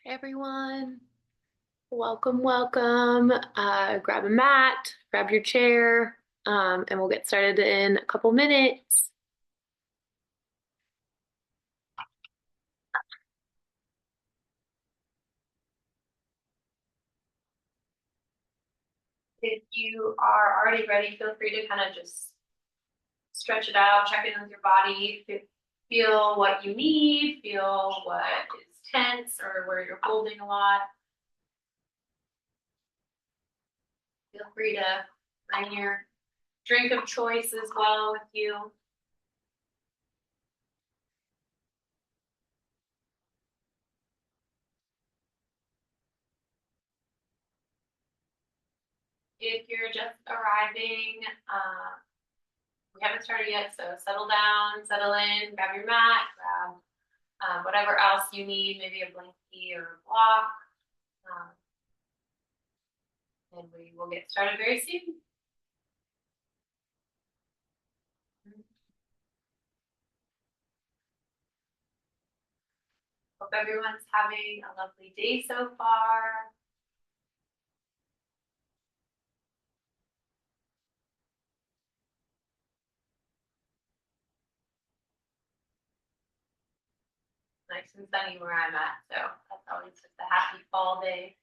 Hey everyone, welcome, welcome. Grab a mat, grab your chair, and we'll get started in a couple minutes. If you are already ready, feel free to kind of just stretch it out, check in with your body, feel what you need, feel what is tense or where you're holding a lot. Feel free to bring your drink of choice as well with you. If you're just arriving, we haven't started yet, so settle down, settle in, grab your mat, grab whatever else you need, maybe a blankie or a block, um, and we will get started very soon. Hope everyone's having a lovely day so far. Nice and sunny where I'm at, so that's always just a happy fall day.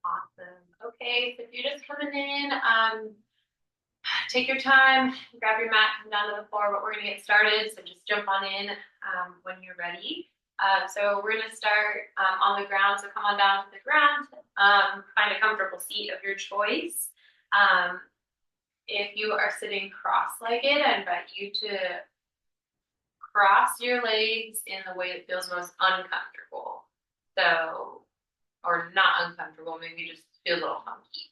Awesome. Okay, so if you're just coming in, take your time, grab your mat, come down to the floor, but we're gonna get started, so just jump on in when you're ready. So we're gonna start on the ground, so come on down to the ground, find a comfortable seat of your choice. If you are sitting cross-legged, I invite you to cross your legs in the way that feels most uncomfortable. So, or not uncomfortable, maybe just feels a little funky.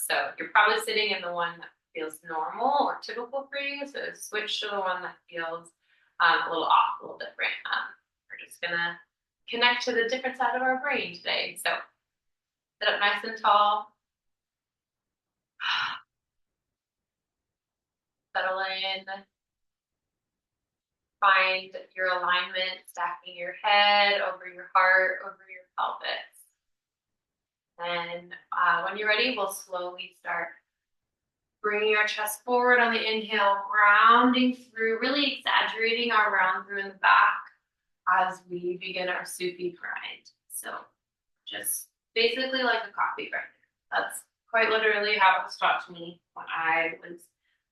So you're probably sitting in the one that feels normal or typical for you. So switch to the one that feels a little off, a little different. We're just gonna connect to the different side of our brain today. So sit up nice and tall. Settle in. Find your alignment, stacking your head over your heart, over your pelvis. And when you're ready, we'll slowly start bringing our chest forward on the inhale, rounding through, really exaggerating our round through in the back as we begin our Sufi grind. So just basically like a coffee grinder. That's quite literally how it was taught to me when I was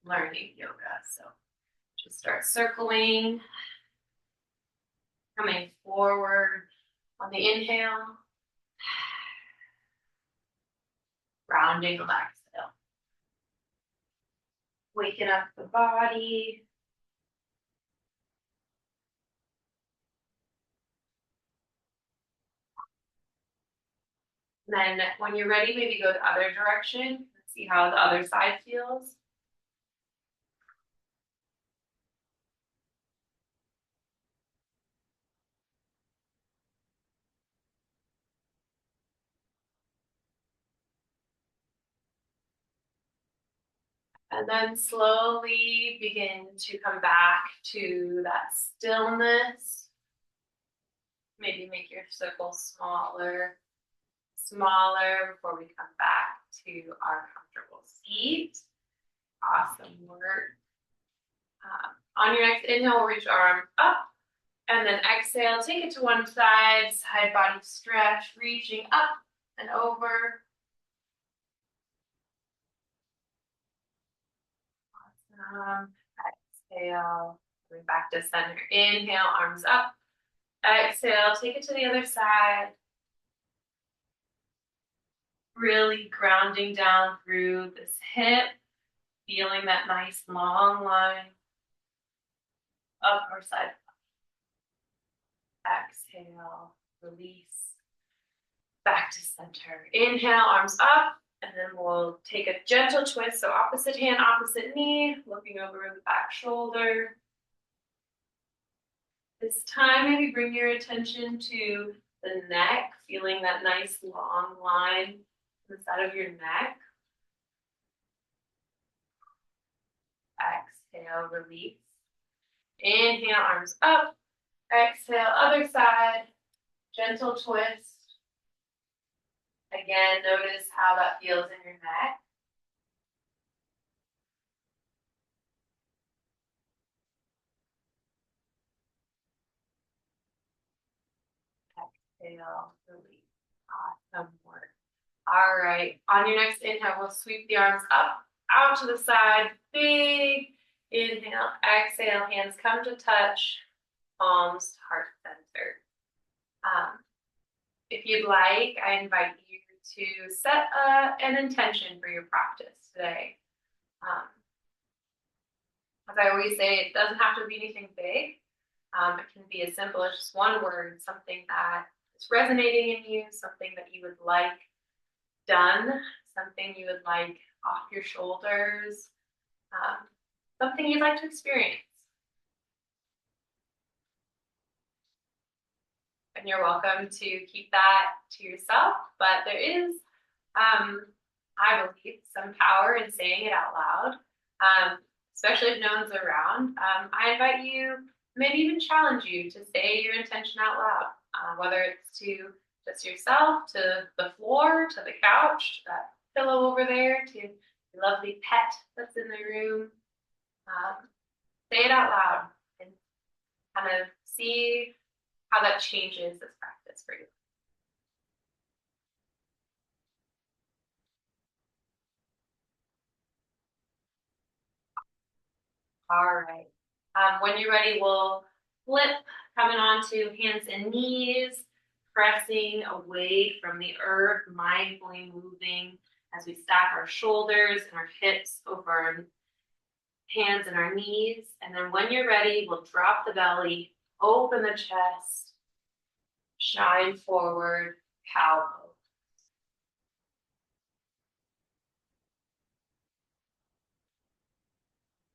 learning yoga. So just start circling, coming forward on the inhale, rounding the exhale. Waking up the body. And then when you're ready, maybe go the other direction. See how the other side feels. And then slowly begin to come back to that stillness. Maybe make your circle smaller, smaller before we come back to our comfortable seat. Awesome work. On your next inhale, we'll reach our arms up. And then exhale, take it to one side, side body stretch, reaching up and over. Exhale, coming back to center. Inhale, arms up. Exhale, take it to the other side. Really grounding down through this hip, feeling that nice long line up our side. Exhale, release, back to center. Inhale, arms up. And then we'll take a gentle twist. So opposite hand, opposite knee, looking over the back shoulder. This time, maybe bring your attention to the neck, feeling that nice long line on the side of your neck. Exhale, release. Inhale, arms up. Exhale, other side. Gentle twist. Again, notice how that feels in your neck. Exhale, release. Awesome work. All right, on your next inhale, we'll sweep the arms up, out to the side, big inhale, exhale, hands come to touch, palms heart center. If you'd like, I invite you to set an intention for your practice today. As I always say, it doesn't have to be anything big. It can be as simple as just one word, something that is resonating in you, something that you would like done, something you would like off your shoulders, something you'd like to experience. And you're welcome to keep that to yourself, but there is, I believe, some power in saying it out loud, especially if no one's around. I invite you, maybe even challenge you to say your intention out loud, whether it's to just yourself, to the floor, to the couch, to that pillow over there, to your lovely pet that's in the room. Say it out loud and kind of see how that changes this practice for you. All right. When you're ready, we'll flip, coming onto hands and knees, pressing away from the earth, mindfully moving as we stack our shoulders and our hips over our hands and our knees. And then when you're ready, we'll drop the belly, open the chest, shine forward, cow pose.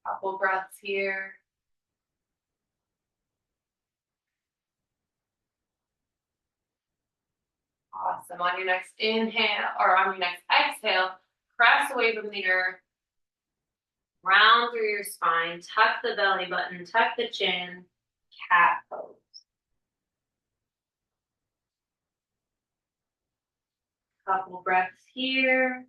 Couple breaths here. Awesome. On your next inhale, or on your next exhale, press away from the earth. Round through your spine, tuck the belly button, tuck the chin, cat pose. Couple breaths here.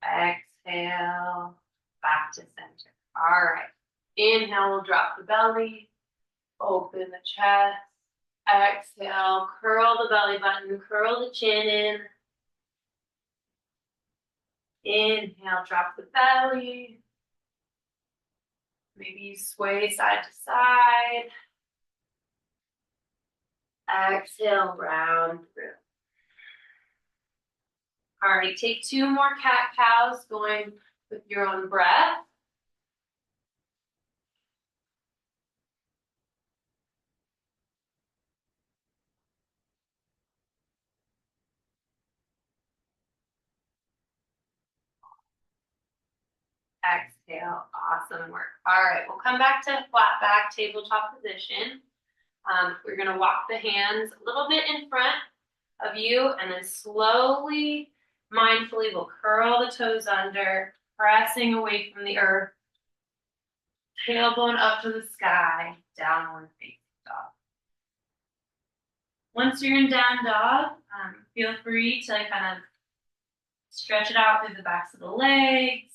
Exhale, back to center. All right. Inhale, we'll drop the belly, open the chest. Exhale, curl the belly button, curl the chin in. Inhale, drop the belly. Maybe you sway side to side. Exhale, round through. All right, take two more cat-cows going with your own breath. Exhale, awesome work. All right, we'll come back to flat back tabletop position. We're gonna walk the hands a little bit in front of you and then slowly, mindfully, we'll curl the toes under, pressing away from the earth. Tailbone up to the sky, downward facing dog. Once you're in down dog, feel free to kind of stretch it out through the backs of the legs.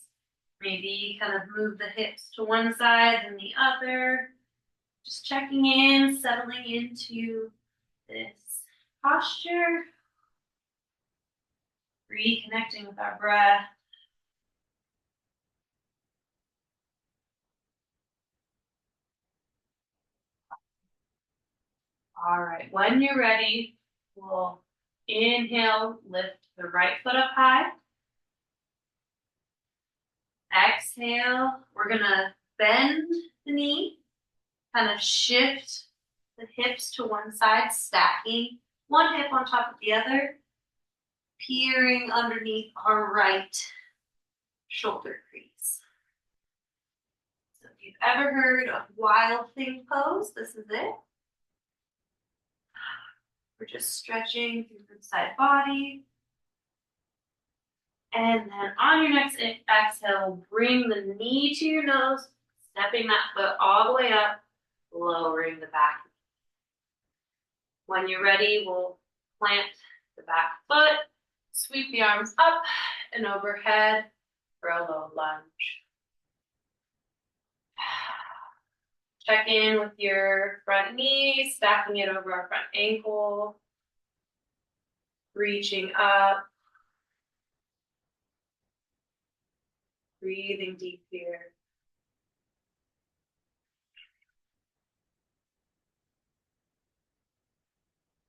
Maybe kind of move the hips to one side and the other. Just checking in, settling into this posture. Reconnecting with our breath. All right, when you're ready, we'll inhale, lift the right foot up high. Exhale, we're gonna bend the knee, kind of shift the hips to one side, stacking one hip on top of the other, peering underneath our right shoulder crease. So if you've ever heard of wild thing pose, this is it. We're just stretching through the side body. And then on your next exhale, bring the knee to your nose, stepping that foot all the way up, lowering the back. When you're ready, we'll plant the back foot, sweep the arms up and overhead for a low lunge. Check in with your front knee, stacking it over our front ankle, reaching up, breathing deep here.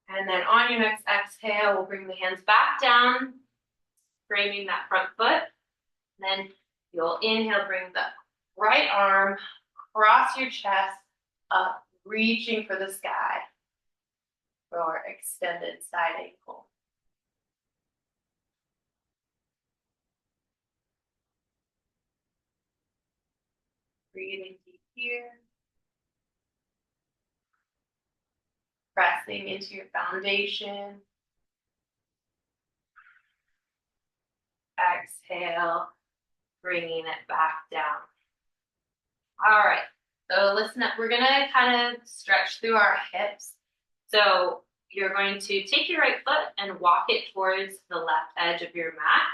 And then on your next exhale, we'll bring the hands back down, framing that front foot. Then you'll inhale, bring the right arm across your chest, up, reaching for the sky for extended side ankle. Breathing deep here. Pressing into your foundation. Exhale, bringing it back down. All right, so listen up. We're gonna kind of stretch through our hips. So you're going to take your right foot and walk it towards the left edge of your mat.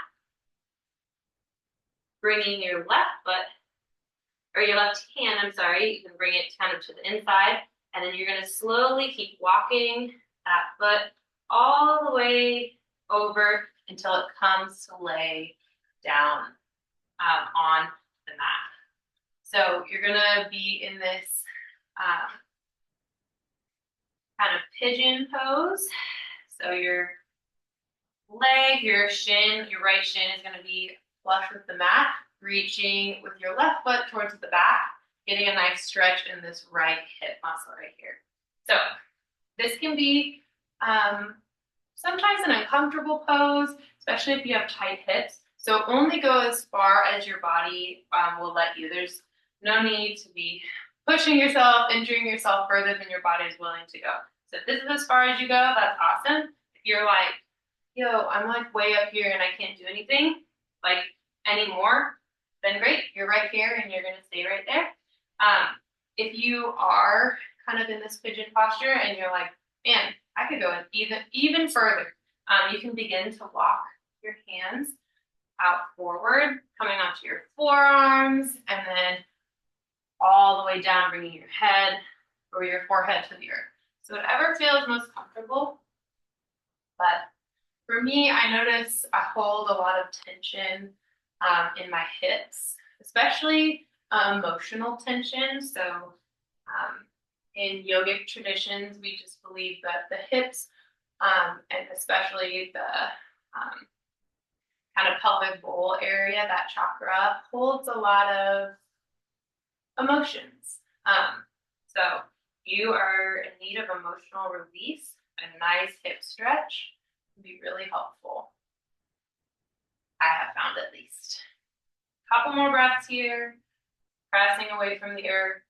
Bringing your left foot, or your left hand, I'm sorry, you can bring it kind of to the inside. And then you're gonna slowly keep walking that foot all the way over until it comes to lay down on the mat. So you're gonna be in this kind of pigeon pose. So your leg, your shin, your right shin is gonna be flush with the mat, reaching with your left foot towards the back, getting a nice stretch in this right hip muscle right here. So this can be sometimes an uncomfortable pose, especially if you have tight hips. So only go as far as your body will let you. There's no need to be pushing yourself, injuring yourself further than your body is willing to go. So if this is as far as you go, that's awesome. If you're like, yo, I'm like way up here and I can't do anything like anymore, then great, you're right here and you're gonna stay right there. If you are kind of in this pigeon posture and you're like, man, I could go even further, you can begin to walk your hands out forward, coming onto your forearms, and then all the way down, bringing your head or your forehead to the earth. So whatever feels most comfortable. But for me, I notice I hold a lot of tension in my hips, especially emotional tension. So in yogic traditions, we just believe that the hips and especially the kind of pelvic bowl area, that chakra, holds a lot of emotions. So you are in need of emotional release, a nice hip stretch can be really helpful. I have found at least. Couple more breaths here, pressing away from the earth.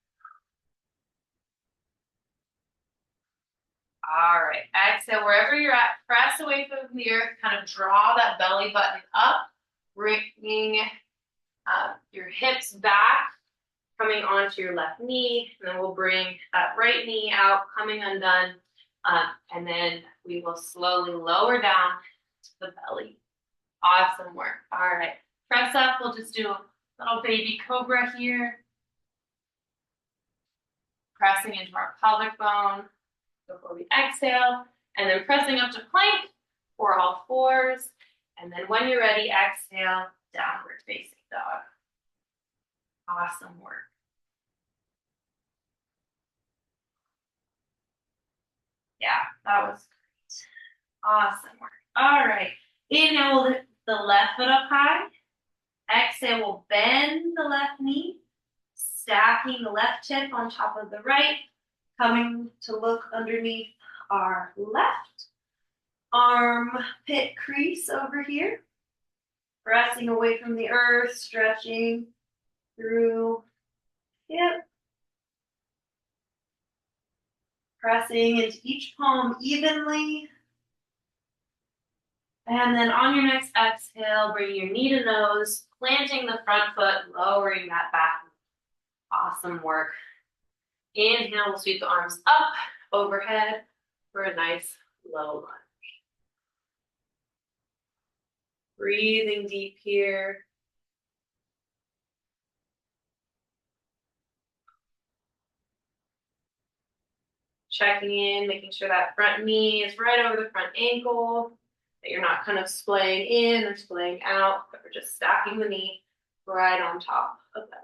All right, exhale wherever you're at, press away from the earth, kind of draw that belly button up, bringing your hips back, coming onto your left knee, and then we'll bring that right knee out, coming undone, and then we will slowly lower down to the belly. Awesome work. All right, press up, we'll just do a little baby cobra here, pressing into our pelvic bone before we exhale, and then pressing up to plank or all fours, and then when you're ready, exhale, downward facing dog. Awesome work. Yeah, that was great. Awesome work. All right, inhale, we'll lift the left foot up high, Exhale, we'll bend the left knee, stacking the left hip on top of the right, coming to look underneath our left armpit crease over here. Pressing away from the earth, stretching through hip. Pressing into each palm evenly. And then on your next exhale, bring your knee to nose, planting the front foot, lowering that back. Awesome work. Inhale, we'll sweep the arms up overhead for a nice low lunge. Breathing deep here. Checking in, making sure that front knee is right over the front ankle, that you're not kind of splaying in or splaying out, but we're just stacking the knee right on top of that.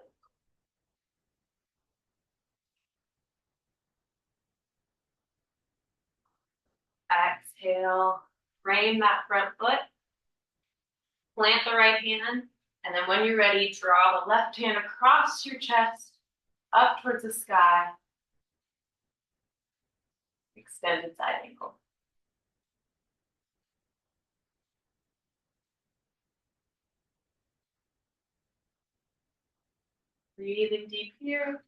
Exhale, frame that front foot, plant the right hand, and then when you're ready, draw the left hand across your chest, up towards the sky, extended side ankle. Breathing deep here.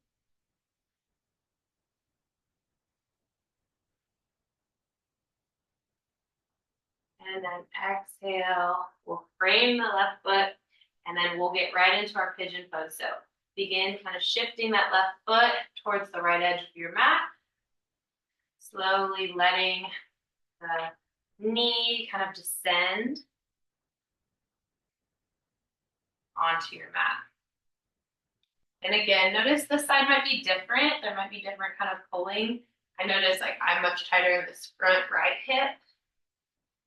And then exhale, we'll frame the left foot, and then we'll get right into our pigeon pose. So begin kind of shifting that left foot towards the right edge of your mat. Slowly letting the knee kind of descend onto your mat. And again, notice this side might be different. There might be different kind of pulling. I notice like I'm much tighter in this front right hip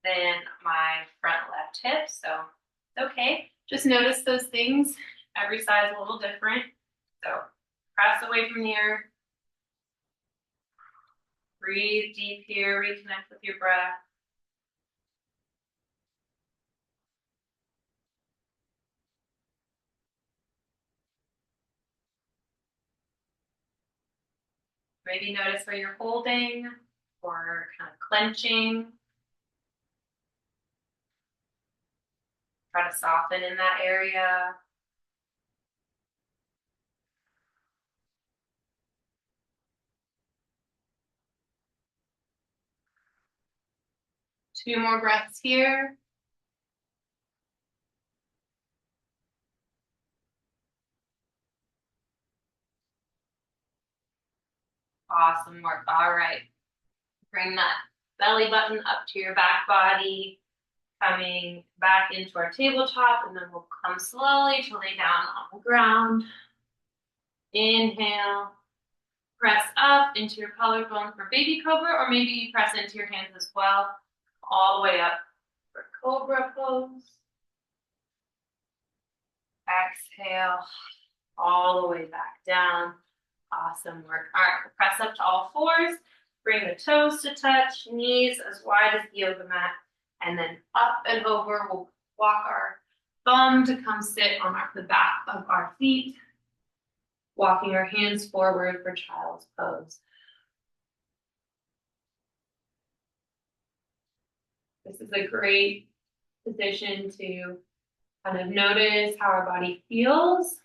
than my front left hip. So it's okay. Just notice those things. Every side's a little different. So press away from the earth. Breathe deep here. Reconnect with your breath. Maybe notice where you're holding or kind of clenching. Try to soften in that area. Two more breaths here. Awesome work. All right. Bring that belly button up to your back body, coming back into our tabletop, and then we'll come slowly to lay down on the ground. Inhale, press up into your collarbone for baby cobra, or maybe you press into your hands as well, all the way up for cobra pose. Exhale, all the way back down. Awesome work. All right, press up to all fours. Bring the toes to touch, knees as wide as the yoga mat, and then up and over. We'll walk our bum to come sit on the back of our feet, walking our hands forward for child's pose. This is a great position to kind of notice how our body feels.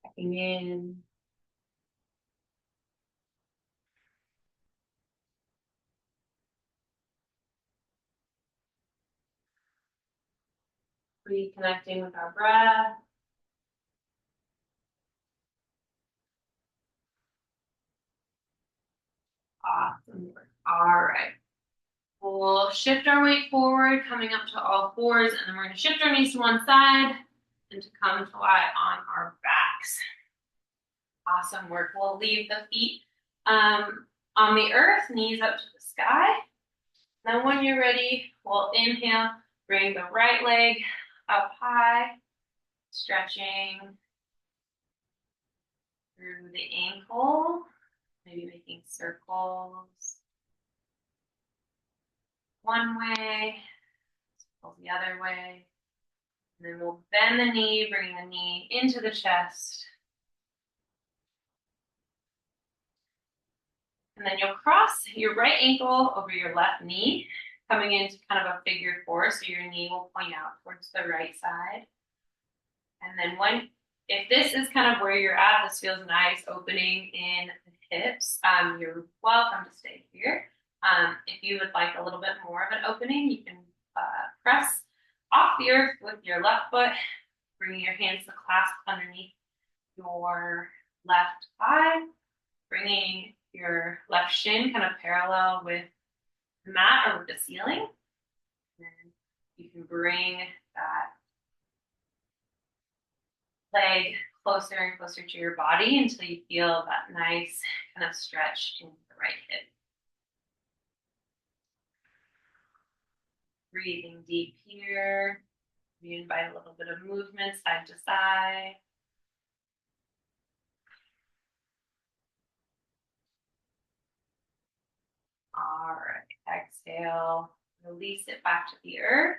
Checking in. Reconnecting with our breath. Awesome work. All right. We'll shift our weight forward, coming up to all fours, and then we're going to shift our knees to one side and to come to lie on our backs. Awesome work. We'll leave the feet on the earth, knees up to the sky. Then when you're ready, we'll inhale, bring the right leg up high, stretching through the ankle, maybe making circles. one way, pull the other way. And then we'll bend the knee, bringing the knee into the chest. And then you'll cross your right ankle over your left knee, coming into kind of a figure four, so your knee will point out towards the right side. And then if this is kind of where you're at, this feels nice, opening in the hips, you're welcome to stay here. If you would like a little bit more of an opening, you can press off the earth with your left foot, bringing your hands to clasp underneath your left thigh, bringing your left shin kind of parallel with the mat or with the ceiling. And then you can bring that leg closer and closer to your body until you feel that nice kind of stretch in the right hip. Breathing deep here. We invite a little bit of movement side to side. All right, exhale, release it back to the earth.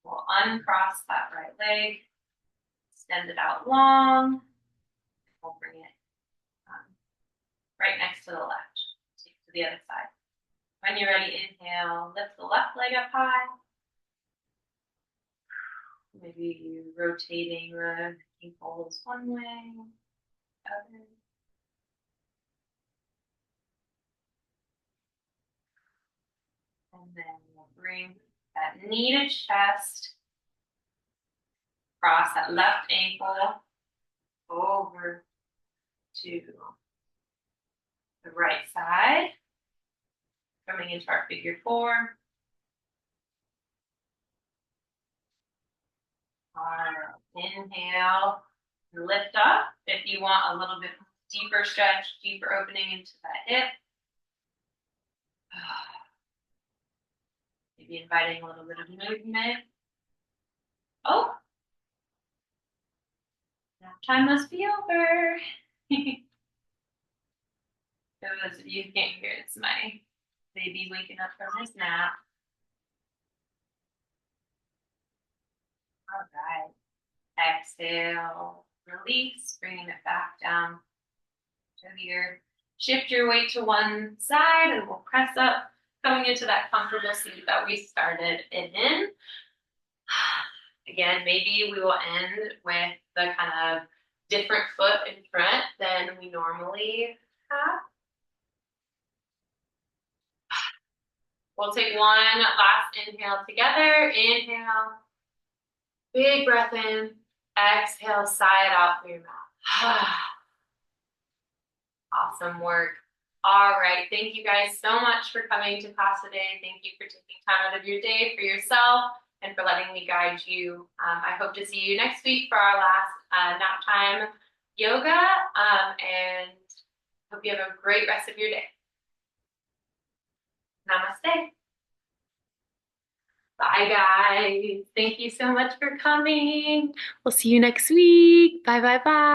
We'll uncross that right leg, extend it out long. We'll bring it right next to the left. Take it to the other side. When you're ready, inhale, lift the left leg up high. Maybe you rotating the ankles one way, other. And then we'll bring that knee to chest, cross that left ankle over to the right side, coming into our figure four. Inhale, lift up. If you want a little bit deeper stretch, deeper opening into that hip. Maybe inviting a little bit of movement. Oh, nap time must be over. For those of you who can't hear, it's my baby waking up from his nap. All right. Exhale, release, bringing it back down to the earth. Shift your weight to one side and we'll press up, coming into that comfortable seat that we started in. Again, maybe we will end with the kind of different foot in front than we normally have. We'll take one last inhale together. Inhale, big breath in. Exhale, sigh it out through your mouth. Awesome work. All right, thank you guys so much for coming to class today. Thank you for taking time out of your day for yourself and for letting me guide you. I hope to see you next week for our last nap time yoga, and hope you have a great rest of your day. Namaste. Bye, guys. Thank you so much for coming. We'll see you next week. Bye, bye, bye.